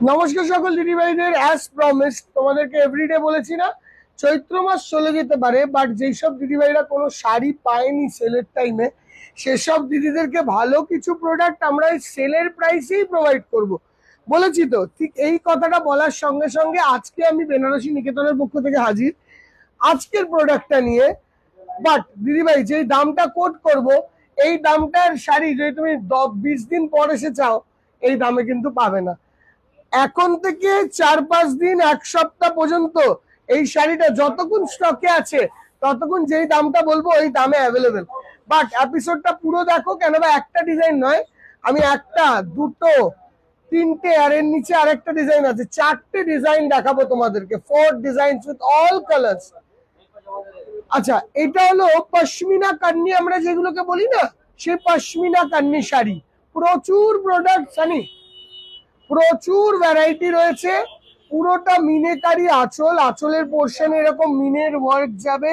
নমস্কার সকল দিদি ভাইদের। অ্যাজ প্রমিস তোমাদেরকে এভরিডে বলেছি না, চৈত্র মাস চলে যেতে পারে, বাট যেই সব দিদি ভাইরা কোনো শাড়ি পায়নি সেলের টাইমে, সেসব দিদিদেরকে ভালো কিছু প্রোডাক্ট আমরা এই সেলের প্রাইসেই প্রোভাইড করব। বলেছি তো, ঠিক এই কথাটা বলার সঙ্গে সঙ্গে আজকে আমি বেনারসি নিকেতনের পক্ষ থেকে হাজির আজকের প্রোডাক্টটা নিয়ে। বাট দিদিভাই যেই দামটা কোট করব, এই দামটার শাড়ি যদি তুমি 20 দিন পর এসে চাও, এই দামে কিন্তু পাবে না। এখন থেকে 4-5 দিন, এক সপ্তাহ পর্যন্ত এই শাড়িটা যতক্ষণ স্টকে আছে ততক্ষণ যেই দামটা বলবো ওই দামে অ্যাভেলেবেল। বাট এপিসোডটা পুরো দেখো, কেন বা একটা ডিজাইন নয়, আমি একটা, দুটো, তিনটে, আর এর নিচে আরেকটা ডিজাইন আছে, 4টে ডিজাইন দেখাবো তোমাদেরকে। 4 ডিজাইন উইথ অল কালার্স। আচ্ছা, এটা হলো পশমিনা কান্নি, আমরা যেগুলোকে বলি না, সেই পশমিনা কান্নি শাড়ি। প্রচুর প্রোডাক্ট সানি, প্রচুর ভ্যারাইটি রয়েছে। পুরোটা মিনেকারি আঁচল, আঁচলের পোর্শনে এরকম মিনের ওয়ার্ক যাবে,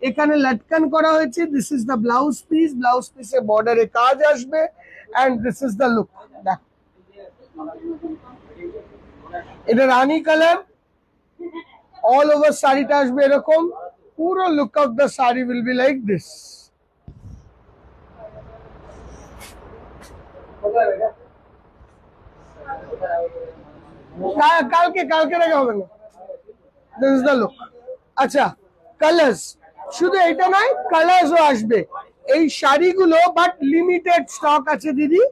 এখানে লটকান করা হয়েছে। This is the blouse piece, blouse পিসে বর্ডারে কাজ আসবে, and this is the look. দেখো, এটা রানী কালার, অল ওভার শাড়িটা আসবে এরকম। পুরো look of the sari will be like this. কালকে কালকে রেখে হবে না। This is the look. আচ্ছা, কালার্স শুধু এটা নয়, কালার্সও আসবে এই শাড়িগুলো, বাট লিমিটেড স্টক আছে দিদি।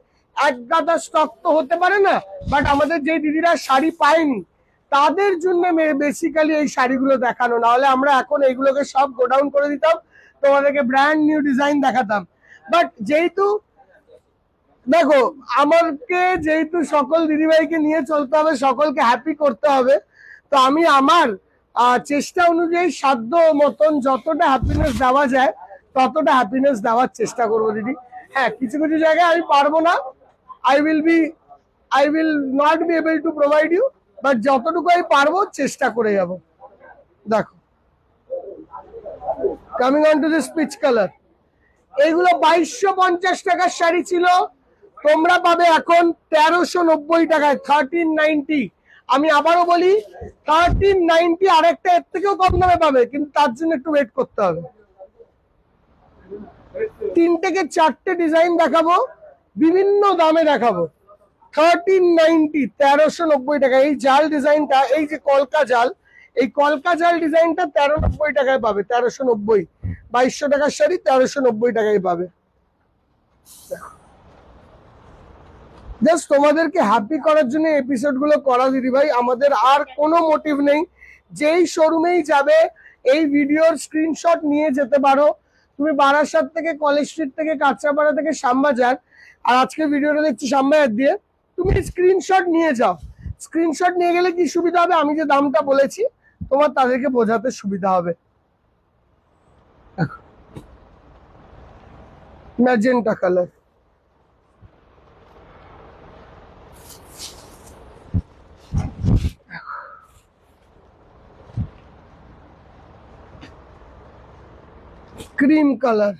এক গাদা স্টক তো হতে পারে না, বাট আমাদের যে দিদিরা শাড়ি পায়নি তাদের জন্য বেসিক্যালি এই শাড়িগুলো দেখানো। নাহলে আমরা এখন এইগুলোকে সব গোডাউন করে দিতাম, তোমাদেরকে ব্র্যান্ড নিউ ডিজাইন দেখাতাম। বাট যেহেতু দেখো, আমাকে যেহেতু সকল দিদিভাইকে নিয়ে চলতে হবে, সকলকে হ্যাপি করতে হবে, তো আমি আমার চেষ্টা অনুযায়ী সাধ্য মতন যতটা হ্যাপিনেস দেওয়া যায় ততটা হ্যাপিনেস দেওয়ার চেষ্টা করবো দিদি। হ্যাঁ, কিছু কিছু জায়গায় আমি পারবো না, I will not be able to provide you, but যতটুকু আমি পারবো চেষ্টা করে যাব। দেখো, coming on to this peach colour, এইগুলো 2250 টাকার শাড়ি ছিল, তোমরা পাবে এখন 1390 টাকায়, 1390। আমি আবারও বলি 1390। আরেকটা এর থেকেও কম দামে পাবে, কিন্তু তার জন্য একটু ওয়েট করতে হবে। 3 থেকে 4টে ডিজাইন দেখাবো, বিভিন্ন দামে দেখাবো। 1390, 1390 টাকা। এই জাল ডিজাইনটা, এই যে কলকা জাল, এই কলকা জাল ডিজাইনটা 1390 টাকায় পাবে। 1390, 2200 টাকার শাড়ি 1390 টাকায় পাবে। জাস্ট তোমাদেরকে হ্যাপি করার জন্য এপিসোড গুলো করা দিদি ভাই, আমাদের আর কোনো মোটিভ নেই। যেই শোরুমেই যাবে এই ভিডিওর স্ক্রিনশট নিয়ে যেতে পারো। তুমি বারাসাত থেকে, কলেজ স্ট্রিট থেকে, কাঁচরাপাড়া থেকে, শ্যামবাজার, আর আজকে ভিডিওটা দেখছি শ্যামবাজার দিয়ে, তুমি স্ক্রিনশট নিয়ে যাও। স্ক্রিনশট নিয়ে গেলে কি সুবিধা হবে, আমি যে দামটা বলেছি তোমার তাদেরকে বোঝাতে সুবিধা হবে। Magenta colour, cream colour,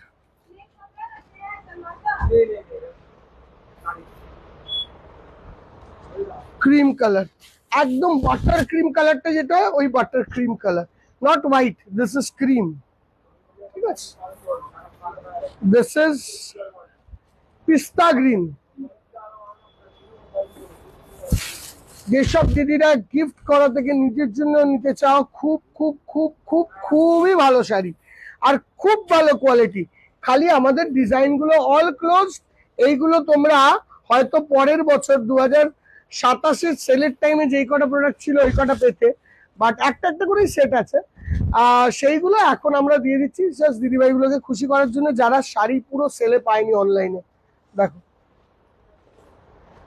cream colour, একদম বাটার ক্রিম কালারটা যেটা, ওই butter cream colour, not white, this is cream. ঠিক আছে, দিস ইজ পিস্তা গ্রিন। যেসব দিদিরা গিফট করা থেকে নিজের জন্য নিতে চাও, খুব খুব খুব খুব খুবই ভালো শাড়ি, আর খুব ভালো কোয়ালিটি। খালি আমাদের ডিজাইনগুলো অল ক্লোজ। এইগুলো তোমরা হয়তো পরের বছর 2027-এর সেলের টাইমে যেই কটা প্রোডাক্ট ছিল ওই কটা পেতে, বাট একটা একটা করেই সেট আছে। সেইগুলো এখন আমরা দিয়ে দিচ্ছি জাস্ট দিদিভাইগুলোকে খুশি করার জন্য, যারা শাড়ি পুরো সেলে পায়নি অনলাইনে। দেখো,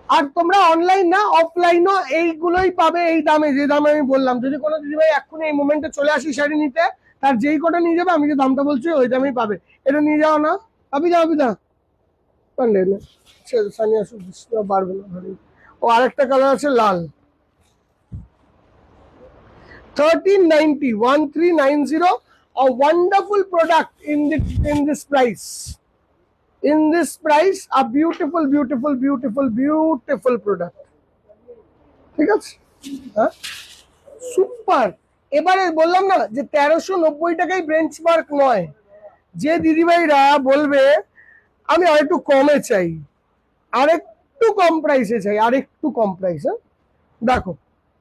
আর তোমরা অনলাইন না অফলাইনও এইগুলোই পাবে এই দামে, যে দামে আমি বললাম। যদি কোনো দিদিভাই এখন এই মোমেন্টে চলে আসি শাড়ি নিতে, তার যেই কটা নিয়ে যাবে, আমি যে দামটা বলছি ওই দামেই পাবে। এটা নিয়ে যাও না, আপনি যাও, আপনি যাও, পারলে না সানিয়া পারবে না। ও আরেকটা কালার আছে লাল, 1390, 1390, a wonderful product in this price. In this price, a beautiful, beautiful, beautiful, beautiful product. ঠিক আছে, হ্যাঁ সুপার। এবারে বললাম না যে 1390 টাকাই বেঞ্চমার্ক নয়। যে দিদিভাইরা বলবে আমি আরেকটু কমে চাই, আরেকটু কম প্রাইসে চাই, আরেকটু কম প্রাইসে, দেখো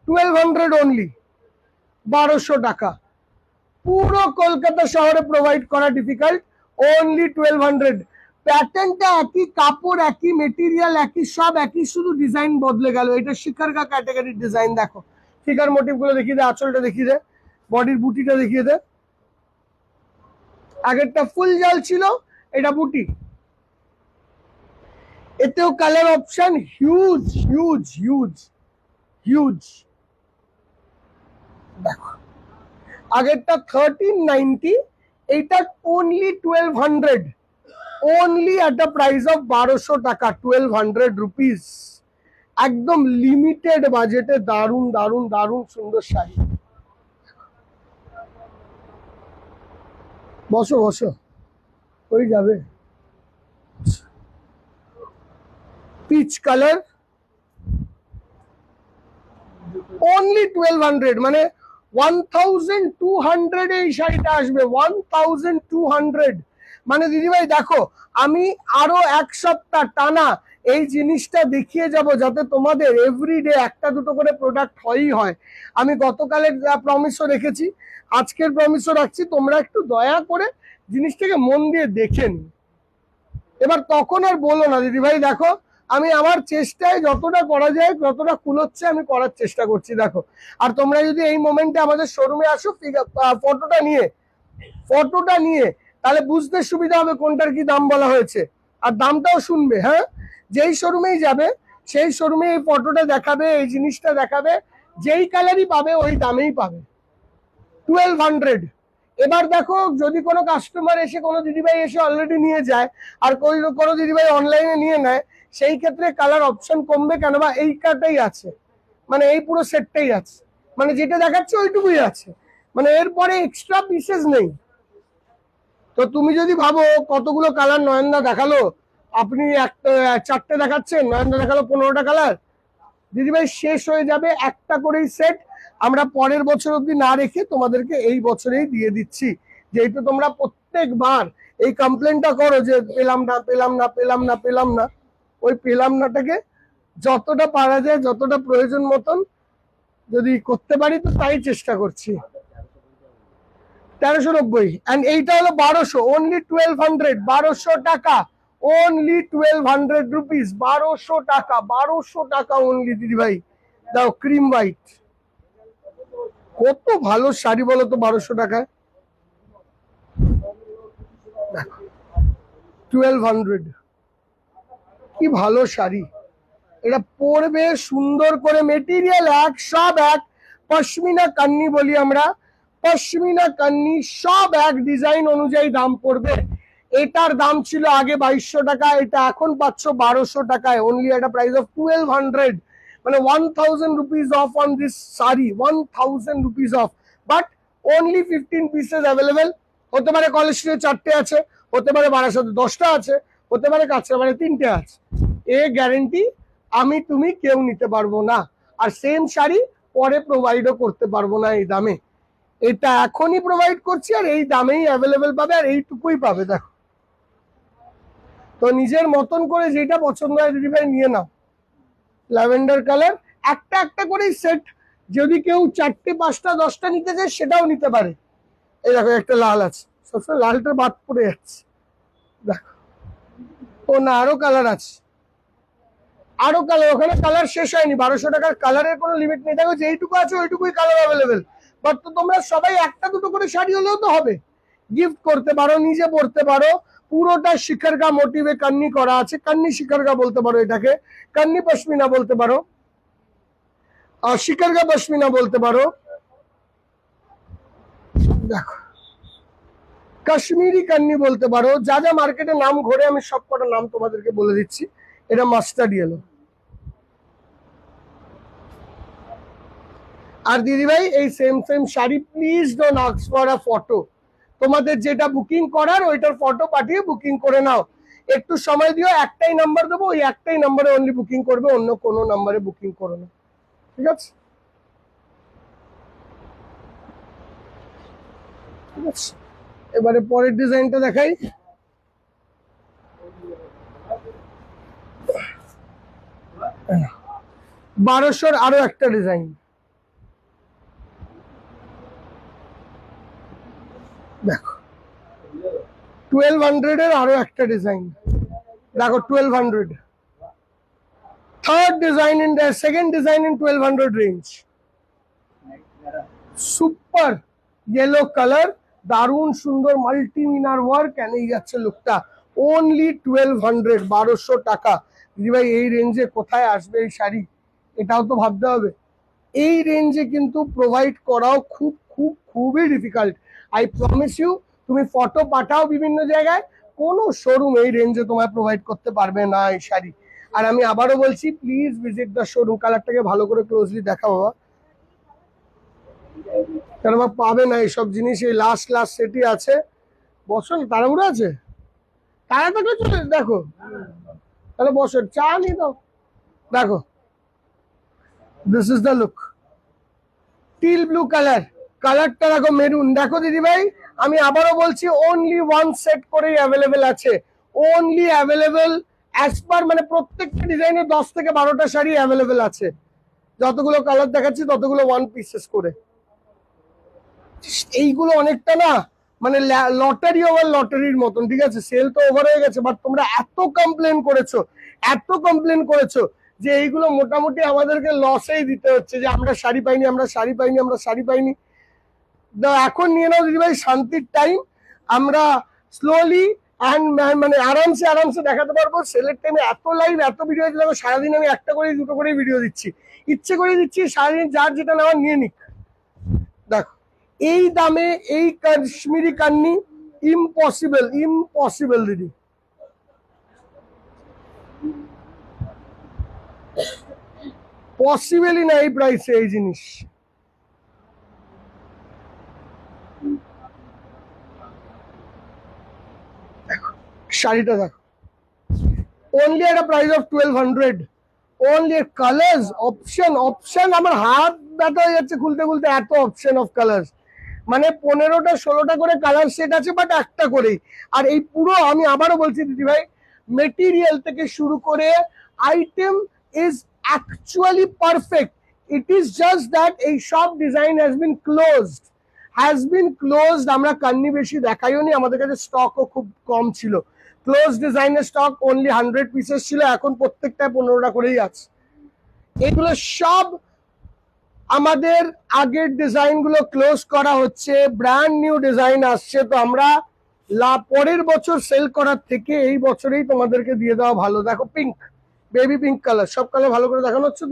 1200 অনলি, 1200 টাকা। পুরো কলকাতা শহরে প্রোভাইড করা ডিফিকাল্ট, অনলি 1200। প্যাটার্নটা একই, কাপড় একই, মেটেরিয়াল একই, সব একই, শুধু ডিজাইন বদলে গেল। এটা শিকারকা ক্যাটাগরির ডিজাইন। দেখো ফিগার মোটিভ গুলো দেখিয়ে দে, আঁচলটা দেখিয়ে দে, বডির বুটিটা দেখিয়ে দে। আগেরটা ফুল জাল ছিল, এটা বুটি। এতেও colour option huge huge huge huge. দেখো আগেরটা 1390, এইটা only 1200, only at a price of 1200 টাকা, 1200 রুপিস। একদম লিমিটেড বাজেটে দারুন দারুন দারুন সুন্দর শাড়ি। বসো বসো, হয়ে যাবে। পিচ কালার, অনলি 1200, মানে 1200 এই শাড়িটা আসবে, 1200। মানে দিদিভাই দেখো, আমি আরো এক সপ্তাহ টানা এই জিনিসটা দেখিয়ে যাব, যাতে তোমাদের এভরিডে একটা দুটো করে প্রোডাক্ট হয়ই হয়। আমি গতকালের প্রমিসও রেখেছি, আজকের প্রমিসও রাখছি, তোমরা একটু দয়া করে জিনিসটাকে মন দিয়ে দেখেন। এবার তখন আর বলো না দিদিভাই দেখো, আমি আমার চেষ্টায় যতটা করা যায়, যতটা কুলোচ্ছে আমি করার চেষ্টা করছি। দেখো, আর তোমরা যদি এই মোমেন্টে আমাদের শোরুমে আসো, ফটোটা নিয়ে তাহলে বুঝতে সুবিধা হবে কোনটার কি দাম বলা হয়েছে, আর দামটাও শুনবে। হ্যাঁ, যেই শোরুমেই যাবে সেই শোরুমে এই ফটোটা দেখাবে, এই জিনিসটা দেখাবে, যেই কালারই পাবে ওই দামেই পাবে, 1200। এবার দেখো, যদি কোনো কাস্টমার এসে, কোনো দিদিভাই এসে অলরেডি নিয়ে যায়, আর কোনো দিদিভাই অনলাইনে নিয়ে নেয়, সেই ক্ষেত্রে কালার অপশন কমবে কেন, বা এই কাটাই আছে, মানে এই পুরো সেটটাই আছে, মানে যেটা দেখাচ্ছে ওইটুকুই আছে, মানে এরপরে এক্সট্রা পিসেস নেই। তো তুমি যদি ভাবো কতগুলো কালার নয়নদা দেখালো, আপনি চারটে দেখাচ্ছেন, নয়নদা দেখালো 15টা কালার, দিদিভাই শেষ হয়ে যাবে, একটা করেই সেট আমরা পরের বছর অব্দি না রেখে তোমাদেরকে এই বছরেই দিয়ে দিচ্ছি। যেহেতু তোমরা প্রত্যেকবার এই কমপ্লেনটা করো যে পেলাম না পেলাম না পেলাম না পেলাম না, ওই পেলাম নাটাকে যতটা পারা যায়, যতটা প্রয়োজন মতন যদি করতে পারি, তো তাই চেষ্টা করছি। 1390, এন্ড এইটা হলো 1200, অনলি 1200, 1200 টাকা, অনলি 1200 রুপিস, 1200 টাকা, 1200 টাকা অনলি দিদিভাই। দাও ক্রিম হোয়াইট, কত ভালো শাড়ি বলো তো 1200 টাকায়। 1200, কি ভালো শাড়ি। এটা পরবে সুন্দর করে, মেটেরিয়াল এক, সব এক, পশমিনা কান্নি বলি আমরা, পশমিনা কান্নি, সব এক, ডিজাইন অনুযায়ী দাম পড়বে। এটার দাম ছিল আগে 2200 টাকা, এটা এখন পাচ্ছ 1200 টাকায়, অনলি একটা প্রাইস অফ 1200, মানে 1000 rupees of on this sari, 1000 rupees of. But only 15 pieces available. হতে পারে কলেজে 4টে আছে, হতে পারে বারাসাতে 10টা আছে, হতে পারে কাঁচরাপাড়ে 3টে আছে, এ গ্যারেন্টি আমি তুমি কেউ নিতে পারবো না। আর সেম শাড়ি পরে প্রোভাইডও করতে পারবো না এই দামে। এটা এখনই প্রোভাইড করছি, আর এই দামেই অ্যাভেলেবেল পাবে, আর এইটুকুই পাবে। দেখো, তো নিজের মতন করে যেটা পছন্দ হয় দিদিভাই নিয়ে নাও। ল্যাভেন্ডার কালার, একটা একটা করেই সেট, যদি কেউ 4টে 5টা 10টা নিতে চায় সেটাও নিতে পারে। এই দেখো একটা লাল আছে, সবসময় লালটা বাদ পড়ে যাচ্ছে। দেখো, ও না আরো কালার আছে, আরো কালার, ওখানে কালার শেষ হয়নি। 1200 টাকার কালারের কোনো লিমিট নেই। দেখো যেইটুকু আছে ওইটুকুই কালার অ্যাভেলেবেল। বাট তো তোমরা সবাই একটা দুটো করে শাড়ি হলেও তো হবে, গিফট করতে পারো, নিজে পড়তে পারো। পুরোটা শিকারকা মোটিভে কান্নি করা আছে, কান্নি শিকারকা বলতে পারো এটাকে, কান্নি পশমিনা বলতে পারো, আর শিকারকা পশমিনা বলতে পারো। দেখো, কাশ্মীরি কান্নি বলতে পারো, যা যা মার্কেটে নাম ঘোরে আমি সব কটা নাম তোমাদেরকে বলে দিচ্ছি। এটা মাস্টার্ড ইয়েলো। আর দিদিভাই এই same same sari please don't ask for a photo, তোমাদের যেটা বুকিং করার ওইটার ফটো পাঠিয়ে বুকিং করে নাও। একটু সময় দিও, একটাই নাম্বার দেবো, ওই একটাই নাম্বারে অনলি বুকিং করবে, অন্য কোনো নাম্বারে বুকিং করো না। ঠিক আছে, ঠিক আছে। এবারে পরের ডিজাইনটা দেখাই। বারোশোর আরো একটা ডিজাইন দেখো, 1200 এর আরো একটা ডিজাইন দেখো, 1200, third design in the second design in 1200 range. Super yellow colour, দারুণ সুন্দর মাল্টি মিনার ওয়ার্ক, এই যাচ্ছে লুকটা। অনলি 1200, 1200 টাকা। দিদি ভাই এই রেঞ্জে কোথায় আসবে এই শাড়ি, এটাও তো ভাবতে হবে। এই রেঞ্জে কিন্তু প্রোভাইড করাও খুব খুব খুবই ডিফিকাল্ট। আই প্রমিস ইউ, তুমি ফটো পাঠাও বিভিন্ন জায়গায়, কোনো শোরুম এই রেঞ্জে তোমায় প্রোভাইড করতে পারবে না এই শাড়ি। আর আমি আবারও বলছি, প্লিজ ভিজিট দ্য শোরুম। কালারটাকে ভালো করে ক্লোজলি দেখা বাবা, কেন পাবে না এইসব জিনিস, এই লাস্ট লাস্ট সেটই আছে। বসো না, তাড়াহুড়ো আছে, তারা থাকলে চলে দেখো, তাহলে বসো, চা নিয়ে দাও। দেখো, this is the look, teal blue colour, কালারটা দেখো মেরুন। দেখো দিদি ভাই, আমি আবারও বলছি, অনলি ওয়ান সেট করেই অ্যাভেলেবেল আছে, অনলি অ্যাভেলেবেল অ্যাজ পার, মানে প্রত্যেকটা ডিজাইনে 10 থেকে 12টা শাড়ি অ্যাভেলেবেল আছে। যতগুলো কালার দেখাচ্ছি ততগুলো ওয়ান পিসেস করে। এইগুলো অনেকটা না মানে লটারি ওভার লটারির মতন, ঠিক আছে? সেল তো ওভার হয়ে গেছে, বাট তোমরা এত কমপ্লেন করেছো, এত কমপ্লেন করেছো যে এইগুলো মোটামুটি আমাদেরকে লসেই দিতে হচ্ছে, যে আমরা শাড়ি পাইনি, আমরা শাড়ি পাইনি, আমরা শাড়ি পাইনি। এখন নিয়ে নাও দিদি ভাই, শান্তির টাইম। আমরা স্লোলি অ্যান্ড মানে আরামসে আরামসে দেখাতে পারবো। সেলের টাইমে এত লাইভ, এত ভিডিও দেখো, সারাদিন আমি একটা করে দুটো করে ভিডিও দিচ্ছি, ইচ্ছে করে দিচ্ছি, সারাদিন যার যেটা নেওয়ার নিয়ে নিক। দেখো এই দামে এই কাশ্মীরি কান্নি, ইম্পসিবল, ইম্পসিবল দিদি। পসিবলই না এই প্রাইসে এই জিনিস। শাড়িটা দেখো, অনলি একটা price of 1200, only colours, option option, আমার হাত ব্যথা হয়ে যাচ্ছে খুলতে খুলতে, এত অপশন অফ কালার্স। মানে 15টা 16টা করে কালার সেট আছে, বাট একটা করেই। আর এই পুরো, আমি আবারও বলছি দিদি ভাই, মেটেরিয়াল থেকে শুরু করে item is actually perfect. It is just that এই সব ডিজাইন হ্যাজ বিন ক্লোজড। আমরা কান্নি বেশি দেখাইও নি, আমাদের কাছে স্টকও খুব কম ছিল। ক্লোজ ডিজাইনের স্টক অনলি 100 পিসেস ছিল, এখন প্রত্যেকটা 15টা করেই আছে। এগুলো সব আমাদের আগের ডিজাইন গুলো ক্লোজ করা হচ্ছে, ব্র্যান্ড নিউ ডিজাইন আসছে। তো আমরা পরের বছর সেল করার থেকে এই বছরেই তোমাদেরকে দিয়ে দেওয়া ভালো। দেখো পিঙ্ক, বেবি পিঙ্ক কালার, সব কালার ভালো করে দেখানো হচ্ছে।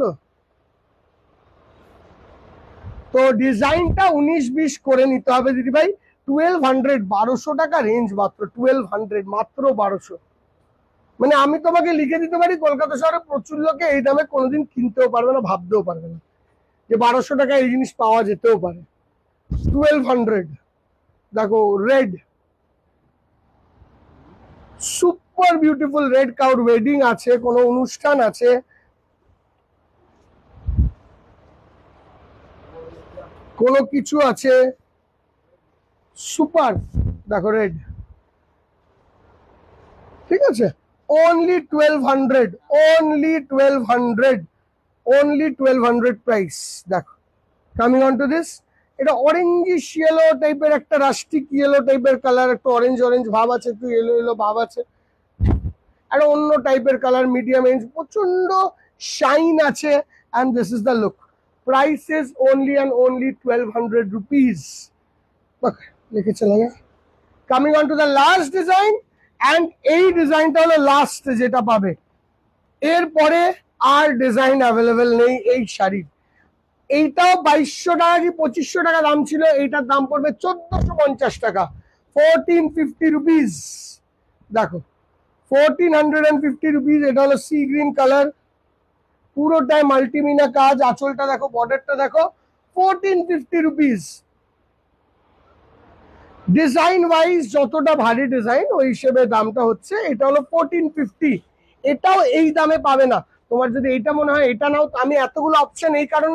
তো ডিজাইনটা 19-20 করে নিতে হবে দিদি ভাই। 1200, 1200 টাকা রেঞ্জ মাত্র, 1200 মাত্র 1200। মানে আমি তোমাকে লিখে দিতে পারি, কলকাতা শহরে প্রচুর লোকে এই দামে কোনোদিন কিনতেও পারবে না, ভাবতেও পারবে না যে 1200 টাকা এই জিনিস পাওয়া যেতেও পারে। 1200। দেখো রেড, সুপার বিউটিফুল রেড, কাউর ওয়েডিং আছে, কোনো অনুষ্ঠান আছে, কোনো কিছু আছে, সুপার। দেখো রেড, ঠিক আছে, অনলি 1200, অনলি 1200, অনলি 1200 প্রাইস। দেখো কামিং অন টু দিস, এটা অরেঞ্জিশ ইয়েলো টাইপের, একটা রাস্টিক ইয়েলো টাইপের কালার, একটা অরেঞ্জ অরেঞ্জ ভাব আছে, একটু ইয়েলো ইয়েলো ভাব আছে, একটা অন্য টাইপের কালার, মিডিয়াম রেঞ্জ, প্রচন্ড শাইন আছে। And this is the look. Price is only and only 1200 rupees. লিখে চলে গেছে। Coming on to the last design, and এই ডিজাইনটা হলো লাস্ট যেটা পাবে, এরপরে আর ডিজাইন অ্যাভেলেবেল নেই এই শাড়ির। এইটাও 2200 টাকা কি 2500 টাকা দাম ছিল, এইটার দাম পড়বে 1450 টাকা, 1450 রুপিস। দেখো 1450 রুপিস। এটা হলো সি গ্রিন কালার, পুরোটাই মাল্টিমিনা কাজ, আঁচলটা দেখো, বর্ডারটা দেখো, 1450 রুপিস। ডিজাইন ওয়াইজ যতটা ভারী ডিজাইন ওই হিসেবে দামটা হচ্ছে। এটা হলো 1450, এটাও এই দামে পাবে না। তোমার যদি এইটা মনে হয় এটা নাও, আমি এতগুলো অপশন এই কারণে